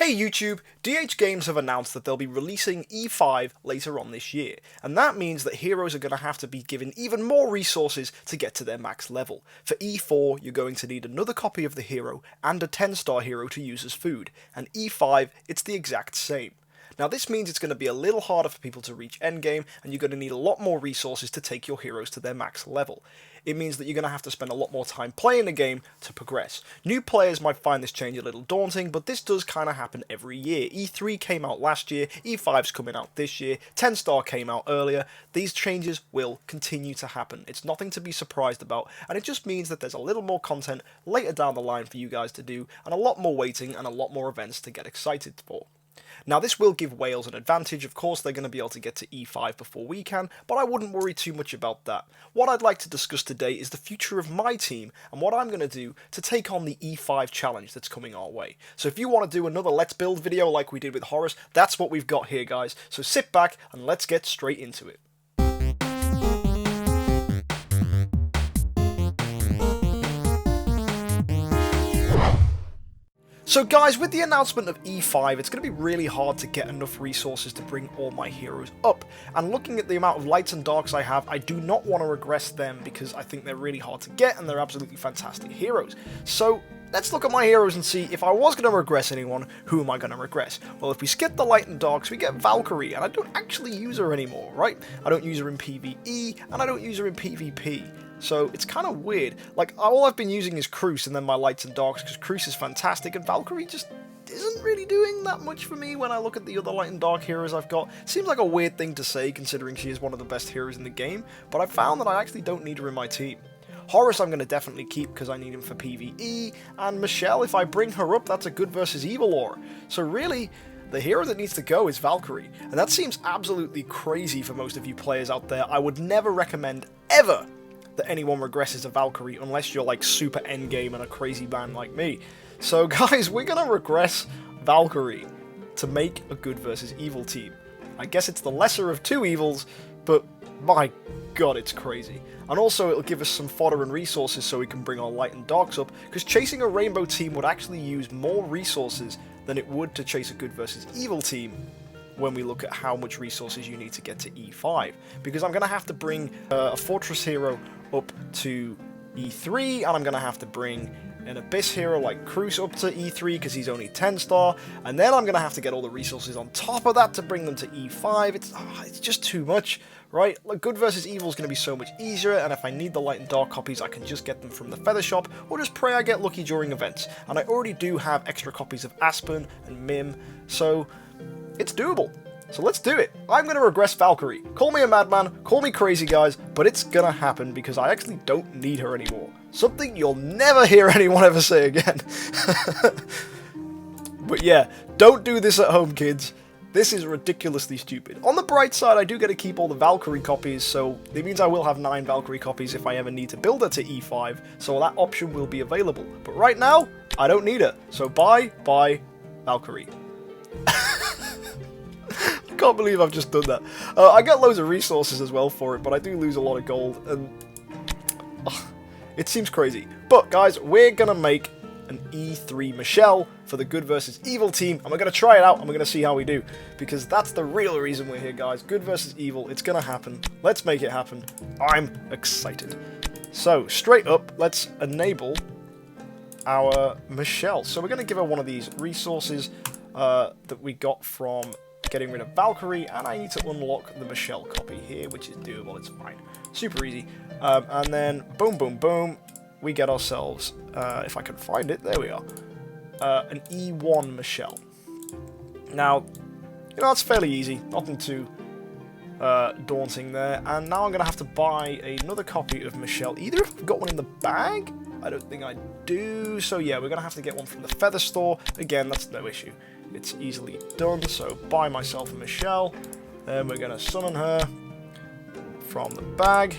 Hey YouTube, DH Games have announced that they'll be releasing E5 later on this year, and that means that heroes are going to have to be given even more resources to get to their max level. For E4, you're going to need another copy of the hero and a 10-star hero to use as food, and E5, it's the exact same. Now this means it's going to be a little harder for people to reach endgame, and you're going to need a lot more resources to take your heroes to their max level. It means that you're going to have to spend a lot more time playing the game to progress. New players might find this change a little daunting, but this does kind of happen every year. E3 came out last year, E5's coming out this year, 10-star came out earlier. These changes will continue to happen. It's nothing to be surprised about, and it just means that there's a little more content later down the line for you guys to do, and a lot more waiting and a lot more events to get excited for. Now this will give Wales an advantage. Of course they're going to be able to get to E5 before we can, but I wouldn't worry too much about that. What I'd like to discuss today is the future of my team and what I'm going to do to take on the E5 challenge that's coming our way. So if you want to do another Let's Build video like we did with Horus, that's what we've got here guys, so sit back and let's get straight into it. So guys, with the announcement of E5, it's going to be really hard to get enough resources to bring all my heroes up. And looking at the amount of lights and darks I have, I do not want to regress them because I think they're really hard to get and they're absolutely fantastic heroes. So let's look at my heroes and see if I was going to regress anyone, who am I going to regress? Well, if we skip the light and darks, we get Valkyrie, and I don't actually use her anymore, right? I don't use her in PvE, and I don't use her in PvP. So it's kind of weird. Like, all I've been using is Cruce and then my lights and darks, because Cruce is fantastic, and Valkyrie just isn't really doing that much for me when I look at the other light and dark heroes I've got. Seems like a weird thing to say, considering she is one of the best heroes in the game, but I found that I actually don't need her in my team. Horus I'm going to definitely keep because I need him for PvE, and Michelle, if I bring her up, that's a good versus evil aura. So really, the hero that needs to go is Valkyrie, and that seems absolutely crazy for most of you players out there. I would never recommend, ever, that anyone regresses a Valkyrie unless you're like super endgame and a crazy man like me. So guys, we're going to regress Valkyrie to make a good versus evil team. I guess it's the lesser of two evils, but my god, it's crazy. And also it'll give us some fodder and resources so we can bring our light and darks up, because chasing a rainbow team would actually use more resources than it would to chase a good versus evil team when we look at how much resources you need to get to E5. Because I'm going to have to bring a fortress hero up to E3, and I'm going to have to bring an abyss hero like Cruce up to E3 because he's only 10-star, and then I'm going to have to get all the resources on top of that to bring them to E5. It's just too much, right? Like, good versus evil is going to be so much easier, and if I need the light and dark copies, I can just get them from the feather shop, or just pray I get lucky during events. And I already do have extra copies of Aspen and Mim, so it's doable. So let's do it. I'm going to regress Valkyrie. Call me a madman, call me crazy guys, but it's going to happen because I actually don't need her anymore. Something you'll never hear anyone ever say again. But yeah, don't do this at home, kids. This is ridiculously stupid. On the bright side, I do get to keep all the Valkyrie copies, so it means I will have 9 Valkyrie copies if I ever need to build her to E5, so that option will be available. But right now, I don't need her. So bye, Valkyrie. I can't believe I've just done that. I get loads of resources as well for it, but I do lose a lot of gold, and it seems crazy. But guys, we're gonna make an E3 Michelle for the good versus evil team, and we're gonna try it out, and we're gonna see how we do, because that's the real reason we're here, guys. Good versus evil, it's gonna happen. Let's make it happen. I'm excited. So straight up, let's enable our Michelle. So we're gonna give her one of these resources that we got from getting rid of Valkyrie, and I need to unlock the Michelle copy here, which is doable, it's fine. Super easy. And then, boom, boom, boom, we get ourselves, if I can find it, there we are, an E1 Michelle. Now, you know, it's fairly easy, nothing too daunting there, and now I'm going to have to buy another copy of Michelle, either if I've got one in the bag, I don't think I do, so yeah, we're going to have to get one from the feather store. Again, that's no issue. It's easily done, so buy myself a Michelle, then we're going to summon her from the bag,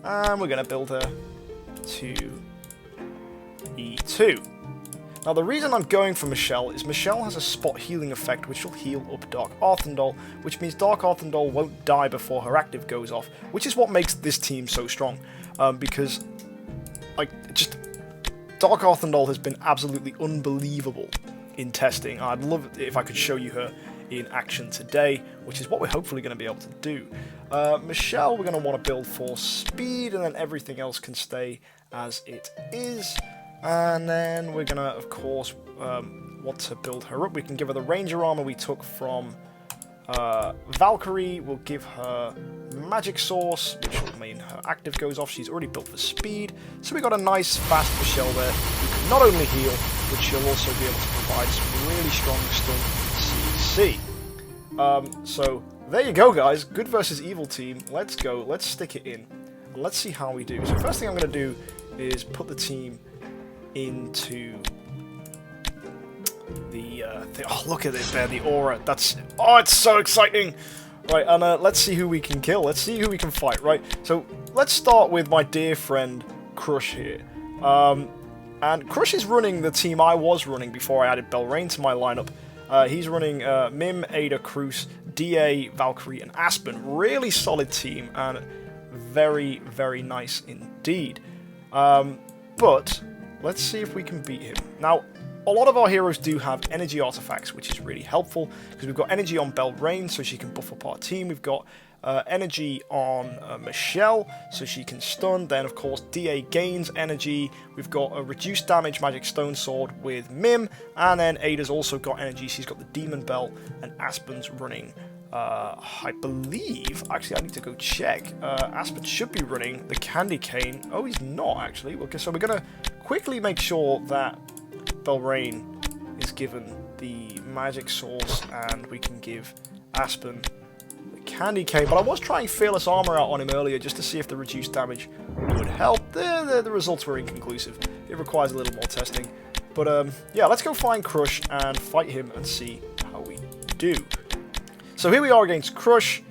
and we're going to build her to E2. Now the reason I'm going for Michelle is Michelle has a spot healing effect which will heal up Dark Arthindol, which means Dark Arthindol won't die before her active goes off, which is what makes this team so strong, because, like, Dark Arthindol has been absolutely unbelievable in testing. I'd love it if I could show you her in action today, which is what we're hopefully going to be able to do. Michelle, we're going to want to build for speed, and then everything else can stay as it is. And then we're going to, of course, want to build her up. We can give her the ranger armor we took from Valkyrie. We'll give her magic source, which will mean her active goes off. She's already built for speed. So we got a nice, fast Michelle there who can not only heal, but she'll also be able to provide some really strong stun CC. So there you go, guys. Good versus evil team. Let's go. Let's stick it in. And let's see how we do. So first thing I'm going to do is put the team into the oh, look at it there, the aura. Oh, it's so exciting. Right, and let's see who we can kill. Let's see who we can fight, right? So let's start with my dear friend Crush here. And Crush is running the team I was running before I added Belrain to my lineup. He's running Mim, Ada, Cruz, DA, Valkyrie, and Aspen. Really solid team, and very, very nice indeed. But let's see if we can beat him. Now, a lot of our heroes do have energy artifacts, which is really helpful, because we've got energy on Belrain, so she can buff up our team. We've got energy on Michelle, so she can stun. Then, of course, DA gains energy. We've got a reduced damage Magic Stone Sword with Mim, and then Ada's also got energy. She's got the Demon Bell, and Aspen's running, I believe, actually I need to go check. Aspen should be running the Candy Cane. Oh, he's not, actually. Okay, so we're going to quickly make sure that Belrain is given the magic source, and we can give Aspen the Candy Cane. But I was trying Fearless Armor out on him earlier just to see if the reduced damage would help. The results were inconclusive. It requires a little more testing. But yeah, let's go find Crush and fight him and see how we do. So here we are against Crush.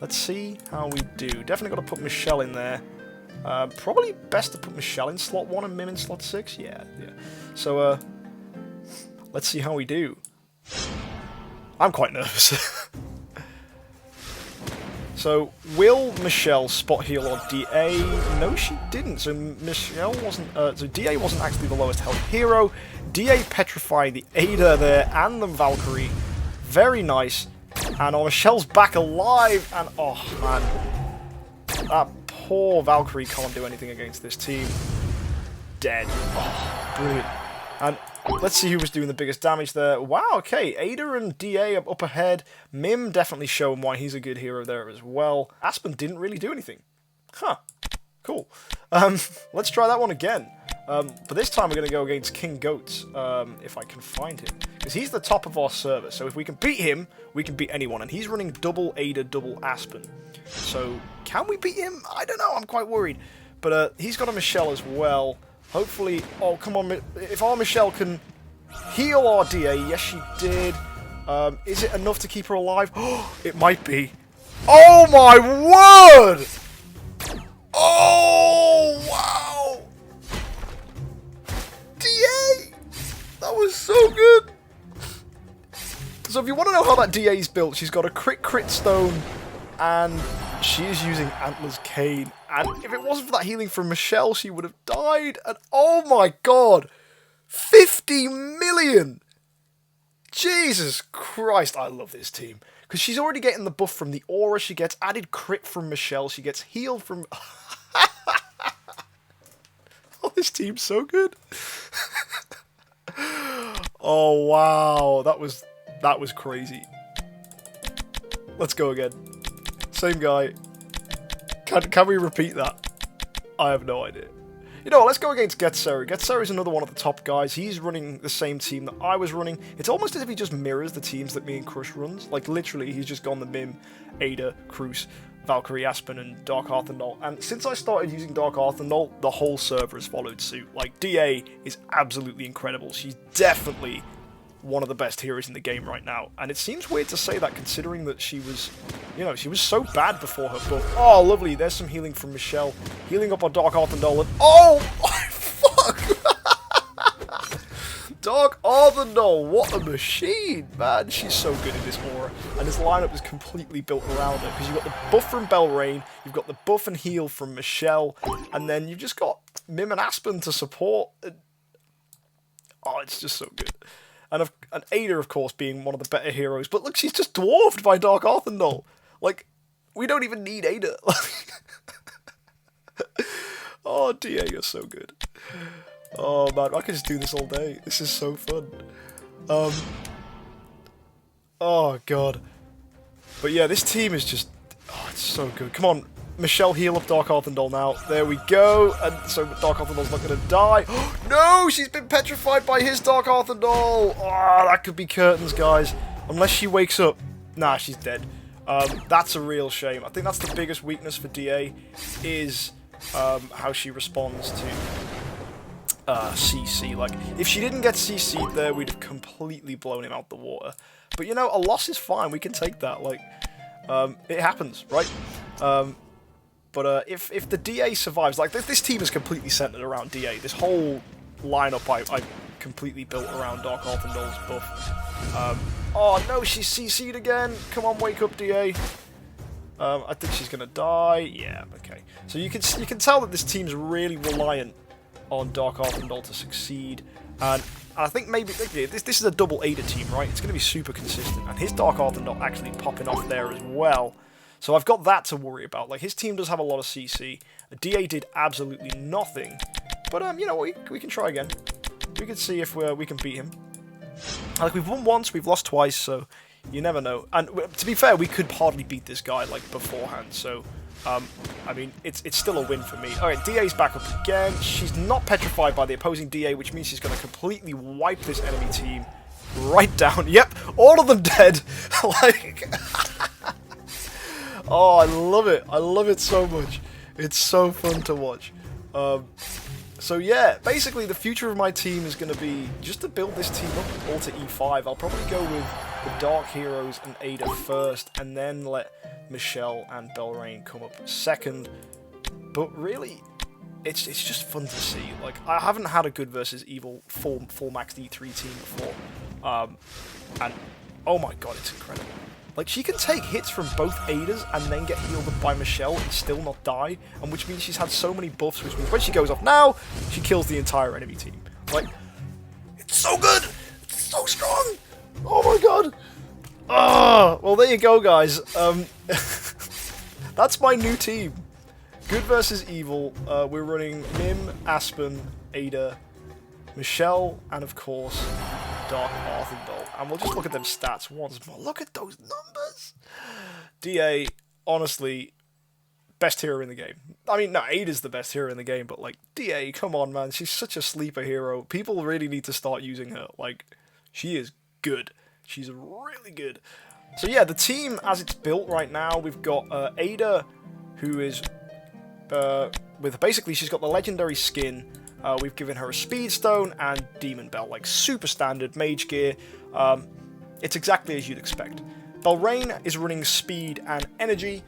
Let's see how we do. Definitely got to put Michelle in there. Probably best to put Michelle in slot 1 and Mim in slot 6. Yeah. So, let's see how we do. I'm quite nervous. So, will Michelle spot heal or DA? No, she didn't. So Michelle wasn't. So DA wasn't actually the lowest health hero. DA petrified the Ada there and the Valkyrie. Very nice. And Michelle's back alive. And oh man, that poor Valkyrie can't do anything against this team. Dead. Oh, brilliant. And let's see who was doing the biggest damage there. Wow, okay. Ada and DA are up ahead. Mim definitely showing why he's a good hero there as well. Aspen didn't really do anything. Huh. Cool. Let's try that one again. But this time we're going to go against King Goats, if I can find him. Because he's the top of our server. So if we can beat him, we can beat anyone. And he's running double Ada, double Aspen. So can we beat him? I don't know. I'm quite worried. But he's got a Michelle as well. Hopefully, oh, come on, if our Michelle can heal our DA, yes she did. Is it enough to keep her alive? Oh, it might be. Oh my word! Oh, wow! DA! That was so good! So if you want to know how that DA is built, she's got a crit stone, and she is using Antler's Cane. And if it wasn't for that healing from Michelle, she would have died. And oh my god! 50 million! Jesus Christ, I love this team. Because she's already getting the buff from the aura, she gets added crit from Michelle, she gets healed from... Oh, this team's so good. Oh wow, that was crazy. Let's go again. Same guy. Can we repeat that? I have no idea. You know what, let's go against Getseru. Getseru is another one of the top guys. He's running the same team that I was running. It's almost as if he just mirrors the teams that me and Crush runs. Like, literally, he's just gone the Mim, Ada, Cruz, Valkyrie, Aspen, and Dark Arthindol. And since I started using Dark Arthindol, the whole server has followed suit. Like, DA is absolutely incredible. She's definitely one of the best heroes in the game right now. And it seems weird to say that, considering that she was, you know, she was so bad before her buff. Oh, lovely. There's some healing from Michelle. Healing up on Dark Arthindol. And oh, my fuck! Dark Arthindol, what a machine, man. She's so good in this aura. And this lineup is completely built around her. Because you've got the buff from Belrain, you've got the buff and heal from Michelle, and then you've just got Mim and Aspen to support. Oh, it's just so good. And Ada, of course, being one of the better heroes. But look, she's just dwarfed by Dark Arthindol. Like, we don't even need Ada. Oh, DA, you're so good. Oh, man, I could just do this all day. This is so fun. Oh, God. But yeah, this team is just... Oh, it's so good. Come on, Michelle, heal up Dark Arthindol now. There we go. And so Dark Arthindol's not going to die. No, she's been petrified by his Dark Arthindol. Oh, that could be curtains, guys. Unless she wakes up. Nah, she's dead. That's a real shame. I think that's the biggest weakness for DA is how she responds to CC. Like, if she didn't get CC'd there, we'd have completely blown him out the water. But, you know, a loss is fine. We can take that. Like, it happens, right? But if the DA survives, like, this team is completely centered around DA. This whole lineup I completely built around Dark Arthindol's buff. Oh, no, she's CC'd again. Come on, wake up, DA. I think she's gonna die. Yeah, okay. So you can tell that this team's really reliant on Dark Arthindol to succeed, and I think maybe this is a double Ada team, right? It's gonna be super consistent, and his Dark Arthindol actually popping off there as well. So I've got that to worry about. Like, his team does have a lot of CC. DA did absolutely nothing, but you know, we can try again. We can see if we can beat him. Like, we've won once, we've lost twice, so you never know. And to be fair, we could hardly beat this guy, like, beforehand, so, I mean, it's still a win for me. Alright, DA's back up again. She's not petrified by the opposing DA, which means she's going to completely wipe this enemy team right down. Yep, all of them dead. Like, oh, I love it. I love it so much. It's so fun to watch. So yeah, basically the future of my team is going to be just to build this team up all to E5. I'll probably go with the Dark Heroes and Ada first, and then let Michelle and Belrain come up second. But really, it's just fun to see. Like, I haven't had a good versus evil full max D3 team before, and oh my god, it's incredible. Like, she can take hits from both Adas and then get healed up by Michelle and still not die, and which means she's had so many buffs, which means when she goes off now, she kills the entire enemy team. Like, it's so good! It's so strong! Oh my god! Ah, well, there you go, guys. That's my new team. Good versus evil. We're running Mim, Aspen, Ada, Michelle, and of course, Dark Arthindol. And we'll just look at them stats once more. Look at those numbers! DA, honestly, best hero in the game. I mean, no, Ada's the best hero in the game, but, like, DA, come on, man. She's such a sleeper hero. People really need to start using her. Like, she is good. She's really good. So, yeah, the team, as it's built right now, we've got Ada, who is, basically, she's got the legendary skin. We've given her a Speed Stone and Demon Bell, like super standard mage gear. It's exactly as you'd expect. Belrain is running speed and energy,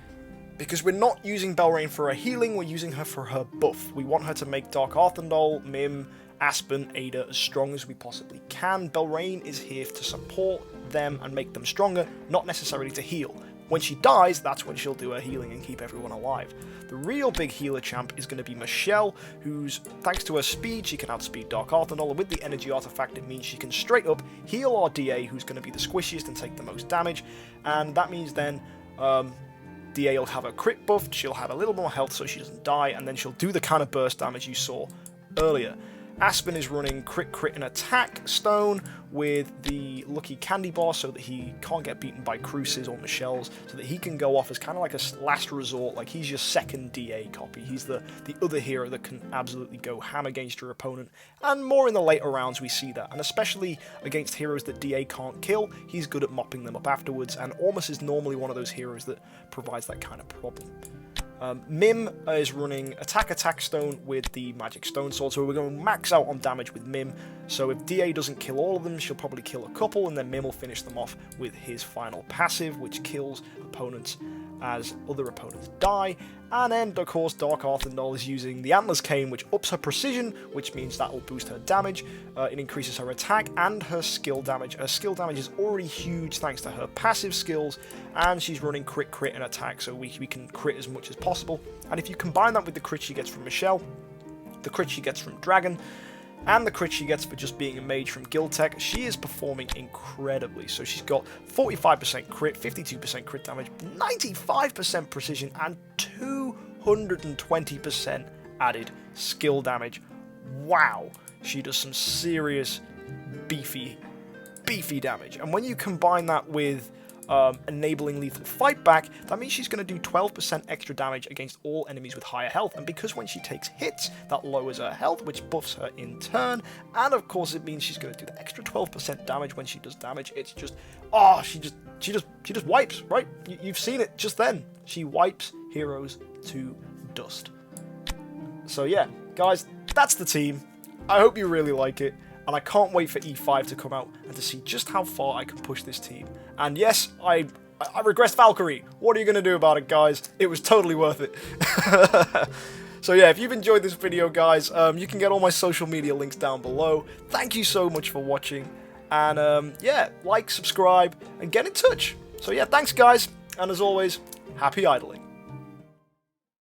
because we're not using Belrain for her healing, we're using her for her buff. We want her to make Dark Arthindol, Mim, Aspen, Ada as strong as we possibly can. Belrain is here to support them and make them stronger, not necessarily to heal. When she dies, that's when she'll do her healing and keep everyone alive. The real big healer champ is going to be Michelle, who's, thanks to her speed, she can outspeed Dark Arthindol, and with the energy artifact, it means she can straight up heal our DA, who's going to be the squishiest and take the most damage, and that means then, DA will have a crit buff, she'll have a little more health so she doesn't die, and then she'll do the kind of burst damage you saw earlier. Aspen is running crit, and attack stone with the lucky candy bar so that he can't get beaten by Cruces or Michelle's, so that he can go off as kind of like a last resort, like he's your second DA copy. He's the other hero that can absolutely go ham against your opponent, and more in the later rounds we see that, and especially against heroes that DA can't kill, he's good at mopping them up afterwards, and Ormus is normally one of those heroes that provides that kind of problem. Mim is running attack stone with the magic stone sword, so we're going to max out on damage with Mim, so if DA doesn't kill all of them, she'll probably kill a couple, and then Mim will finish them off with his final passive, which kills opponents as other opponents die. And then, of course, Dark Arthindol is using the Antler's Cane, which ups her precision, which means that will boost her damage. It increases her attack and her skill damage. Her skill damage is already huge thanks to her passive skills, and she's running crit, and attack, so we can crit as much as possible. And if you combine that with the crit she gets from Michelle, the crit she gets from Dragon, and the crit she gets for just being a mage from Guild Tech, she is performing incredibly. So she's got 45% crit, 52% crit damage, 95% precision, and 220% added skill damage. Wow, she does some serious beefy damage. And when you combine that with enabling lethal fight back, that means she's going to do 12% extra damage against all enemies with higher health, and because when she takes hits, that lowers her health, which buffs her in turn, and of course it means she's going to do the extra 12% damage when she does damage. It's just, oh, she just wipes, right? You've seen it just then. She wipes heroes to dust. So yeah, guys, that's the team. I hope you really like it, and I can't wait for E5 to come out and to see just how far I can push this team. And yes, I regressed Valkyrie. What are you going to do about it, guys? It was totally worth it. So yeah, if you've enjoyed this video, guys, you can get all my social media links down below. Thank you so much for watching. And yeah, like, subscribe, and get in touch. So yeah, thanks, guys. And as always, happy idling.